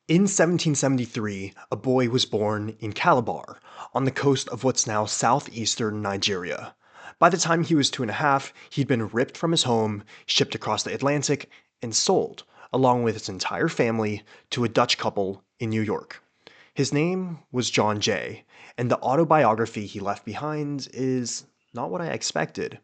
In 1773, a boy was born in Calabar, on the coast of what's now southeastern Nigeria. By the time he was 2.5, he'd been ripped from his home, shipped across the Atlantic, and sold, along with his entire family, to a Dutch couple in New York. His name was John Jay, and the autobiography he left behind is not what I expected.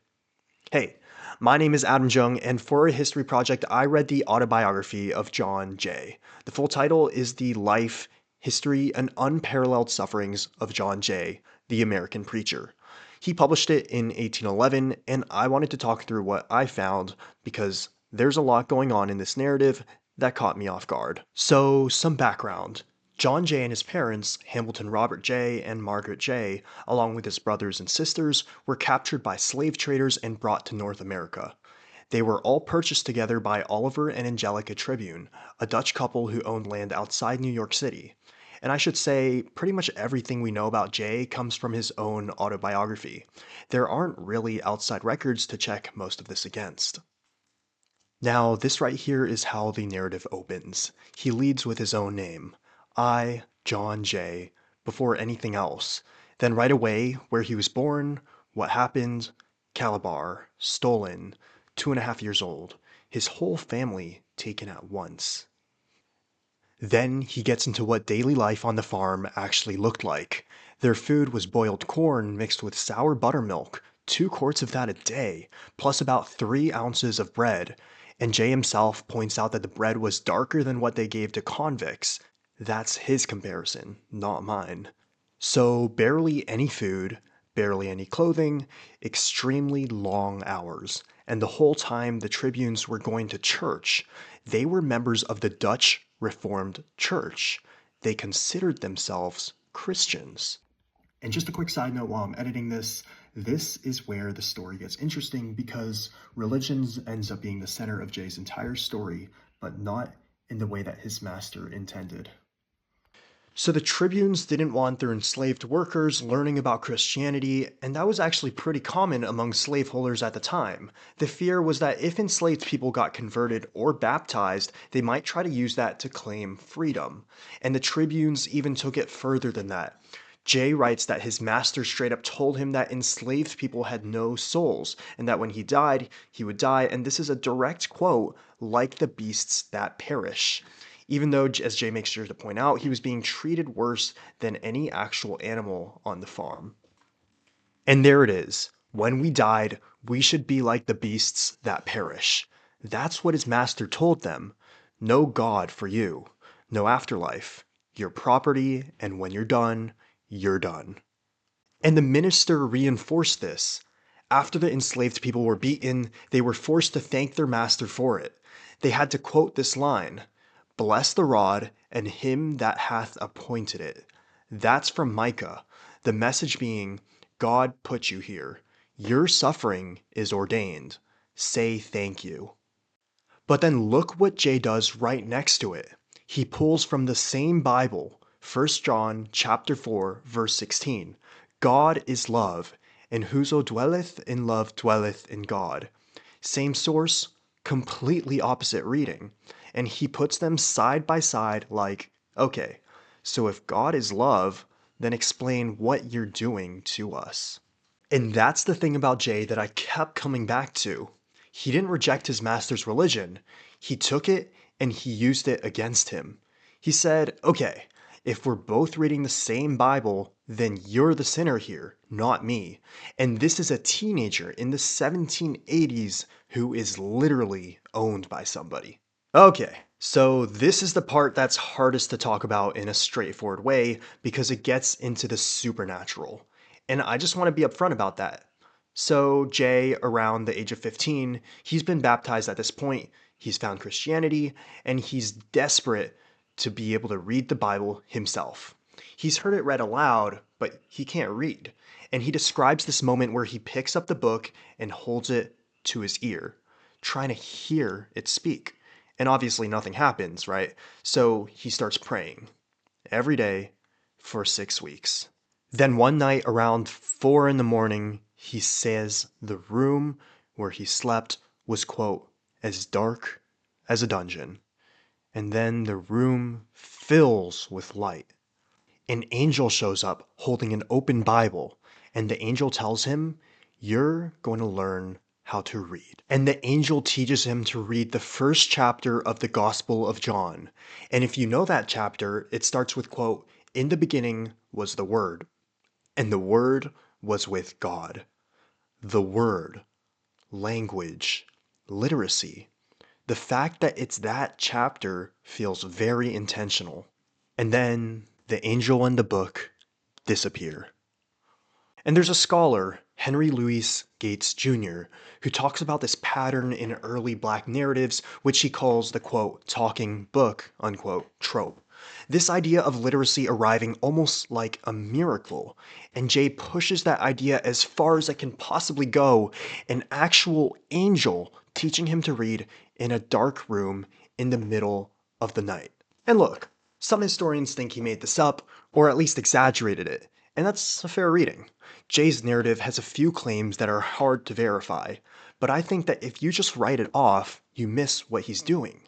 Hey, my name is Adam Zheng, and for a history project, I read the autobiography of John Jay. The full title is The Life, History, and Unparalleled Sufferings of John Jay, the American Preacher. He published it in 1811, and I wanted to talk through what I found because there's a lot going on in this narrative that caught me off guard. So, some background. John Jay and his parents, Hamilton Robert Jay and Margaret Jay, along with his brothers and sisters, were captured by slave traders and brought to North America. They were all purchased together by Oliver and Angelica Tribune, a Dutch couple who owned land outside New York City. And I should say, pretty much everything we know about Jay comes from his own autobiography. There aren't really outside records to check most of this against. Now, this right here is how the narrative opens. He leads with his own name. I, John Jay, before anything else. Then right away, where he was born, what happened, Calabar, stolen, 2.5 years old, his whole family taken at once. Then he gets into what daily life on the farm actually looked like. Their food was boiled corn mixed with sour buttermilk, 2 quarts of that a day, plus about 3 ounces of bread. And Jay himself points out that the bread was darker than what they gave to convicts. That's his comparison, not mine. So, barely any food, barely any clothing, extremely long hours. And the whole time the Tribunes were going to church, they were members of the Dutch Reformed Church. They considered themselves Christians. And just a quick side note while I'm editing this is where the story gets interesting because religion ends up being the center of Jay's entire story, but not in the way that his master intended. So the tribunes didn't want their enslaved workers learning about Christianity, and that was actually pretty common among slaveholders at the time. The fear was that if enslaved people got converted or baptized, they might try to use that to claim freedom. And the tribunes even took it further than that. Jay writes that his master straight up told him that enslaved people had no souls, and that when he died, he would die, and this is a direct quote, like the beasts that perish. Even though, as Jay makes sure to point out, he was being treated worse than any actual animal on the farm. And there it is. When we died, we should be like the beasts that perish. That's what his master told them. No God for you. No afterlife. Your property, and when you're done, you're done. And the minister reinforced this. After the enslaved people were beaten, they were forced to thank their master for it. They had to quote this line, "Bless the rod, and him that hath appointed it." That's from Micah, the message being, God put you here. Your suffering is ordained. Say thank you. But then look what Jay does right next to it. He pulls from the same Bible, 1 John chapter 4, verse 16. God is love, and whoso dwelleth in love dwelleth in God. Same source, completely opposite reading. And he puts them side by side like, okay, so if God is love, then explain what you're doing to us. And that's the thing about Jay that I kept coming back to. He didn't reject his master's religion. He took it and he used it against him. He said, okay, if we're both reading the same Bible, then you're the sinner here, not me. And this is a teenager in the 1780s who is literally owned by somebody. Okay, so this is the part that's hardest to talk about in a straightforward way because it gets into the supernatural. And I just want to be upfront about that. So, Jay, around the age of 15, he's been baptized at this point, he's found Christianity, and he's desperate to be able to read the Bible himself. He's heard it read aloud, but he can't read. And he describes this moment where he picks up the book and holds it to his ear, trying to hear it speak. And obviously nothing happens, right? So he starts praying every day for 6 weeks. Then one night around 4 in the morning, he says the room where he slept was, quote, as dark as a dungeon. And then the room fills with light. An angel shows up holding an open Bible, and the angel tells him, "You're going to learn how to read." And the angel teaches him to read the first chapter of the Gospel of John. And if you know that chapter, it starts with, quote, "In the beginning was the Word, and the Word was with God." The Word, language, literacy. The fact that it's that chapter feels very intentional. And then the angel and the book disappear. And there's a scholar, Henry Louis Gates Jr., who talks about this pattern in early black narratives, which he calls the quote, talking book, unquote, trope. This idea of literacy arriving almost like a miracle. And Jay pushes that idea as far as it can possibly go, an actual angel teaching him to read in a dark room in the middle of the night. And look, some historians think he made this up, or at least exaggerated it, and that's a fair reading. Jay's narrative has a few claims that are hard to verify, but I think that if you just write it off, you miss what he's doing.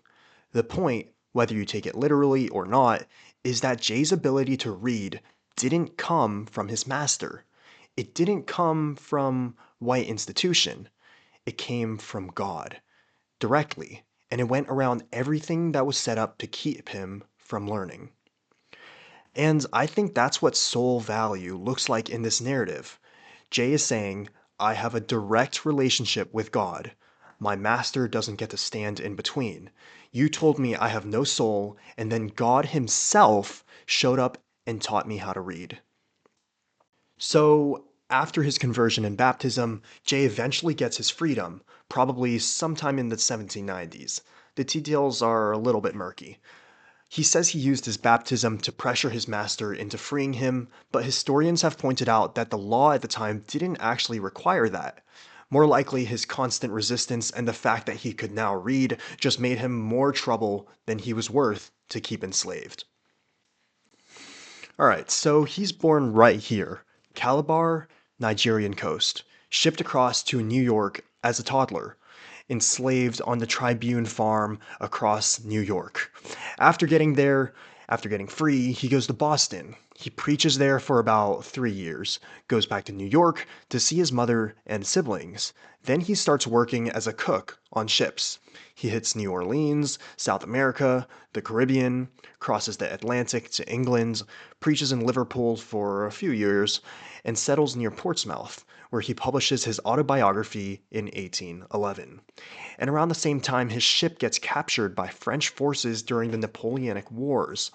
The point, whether you take it literally or not, is that Jay's ability to read didn't come from his master. It didn't come from white institution. It came from God, directly, and it went around everything that was set up to keep him from learning. And I think that's what soul value looks like in this narrative. Jay is saying, I have a direct relationship with God. My master doesn't get to stand in between. You told me I have no soul, and then God himself showed up and taught me how to read. So, after his conversion and baptism, Jay eventually gets his freedom, probably sometime in the 1790s. The details are a little bit murky. He says he used his baptism to pressure his master into freeing him, but historians have pointed out that the law at the time didn't actually require that. More likely, his constant resistance and the fact that he could now read just made him more trouble than he was worth to keep enslaved. Alright, so he's born right here, Calabar, Nigerian coast, shipped across to New York as a toddler, enslaved on the Tribune farm across New York. After getting there, after getting free, he goes to Boston. He preaches there for about 3 years, goes back to New York to see his mother and siblings. Then he starts working as a cook on ships. He hits New Orleans, South America, the Caribbean, crosses the Atlantic to England, preaches in Liverpool for a few years, and settles near Portsmouth, where he publishes his autobiography in 1811. And around the same time, his ship gets captured by French forces during the Napoleonic Wars.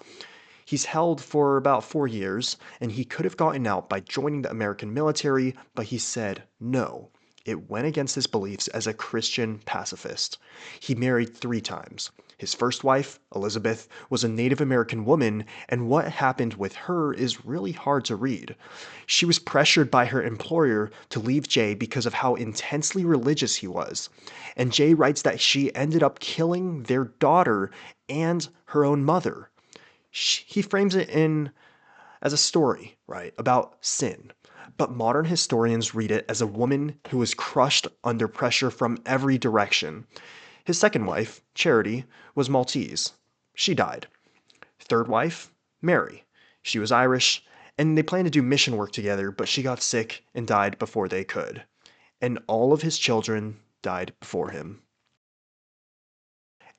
He's held for about 4 years, and he could have gotten out by joining the American military, but he said no. It went against his beliefs as a Christian pacifist. He married 3 times. His first wife, Elizabeth, was a Native American woman, and what happened with her is really hard to read. She was pressured by her employer to leave Jay because of how intensely religious he was. And Jay writes that she ended up killing their daughter and her own mother. He frames it as a story, right, about sin. But modern historians read it as a woman who was crushed under pressure from every direction. His second wife, Charity, was Maltese. She died. Third wife, Mary. She was Irish, and they planned to do mission work together, but she got sick and died before they could. And all of his children died before him.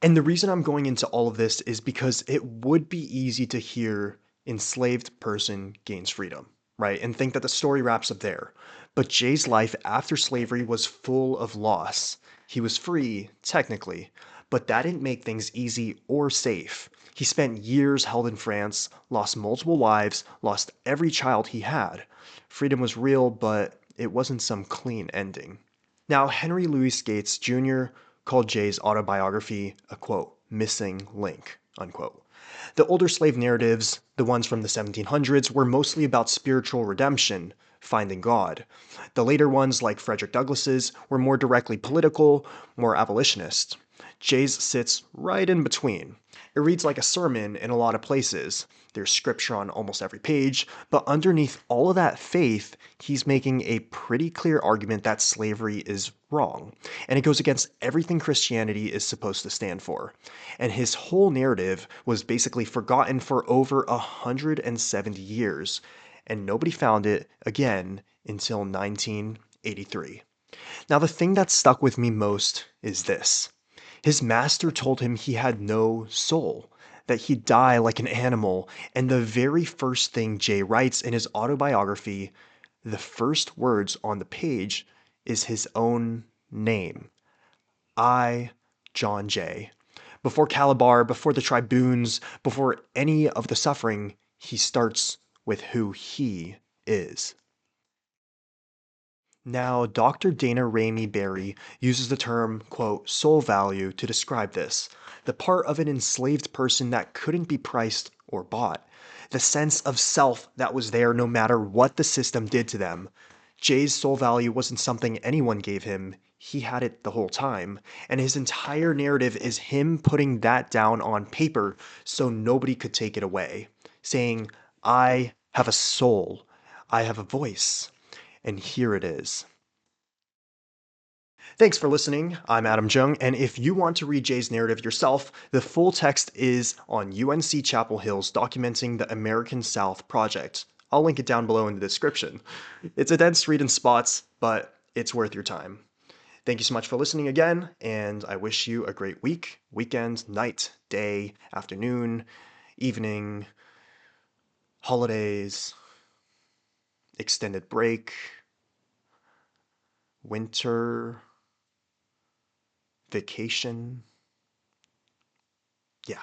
And the reason I'm going into all of this is because it would be easy to hear enslaved person gains freedom, right? And think that the story wraps up there. But Jay's life after slavery was full of loss. He was free, technically, but that didn't make things easy or safe. He spent years held in France, lost multiple wives, lost every child he had. Freedom was real, but it wasn't some clean ending. Now, Henry Louis Gates Jr. called Jay's autobiography a quote, missing link, unquote. The older slave narratives, the ones from the 1700s, were mostly about spiritual redemption, finding God. The later ones, like Frederick Douglass's, were more directly political, more abolitionist. Jay's sits right in between. It reads like a sermon in a lot of places. There's scripture on almost every page, but underneath all of that faith, he's making a pretty clear argument that slavery is wrong. And it goes against everything Christianity is supposed to stand for. And his whole narrative was basically forgotten for over 170 years. And nobody found it again until 1983. Now, the thing that stuck with me most is this. His master told him he had no soul, that he'd die like an animal, and the very first thing Jay writes in his autobiography, the first words on the page, is his own name. I, John Jay. Before Calabar, before the tribunes, before any of the suffering, he starts with who he is. Now, Dr. Dana Ramey Berry uses the term, quote, soul value to describe this, the part of an enslaved person that couldn't be priced or bought, the sense of self that was there no matter what the system did to them. Jay's soul value wasn't something anyone gave him, he had it the whole time, and his entire narrative is him putting that down on paper so nobody could take it away, saying, I have a soul, I have a voice. And here it is. Thanks for listening. I'm Adam Zheng, and if you want to read Jay's narrative yourself, the full text is on UNC Chapel Hill's Documenting the American South project. I'll link it down below in the description. It's a dense read in spots, but it's worth your time. Thank you so much for listening again, and I wish you a great week, weekend, night, day, afternoon, evening, holidays, extended break, winter, vacation. Yeah.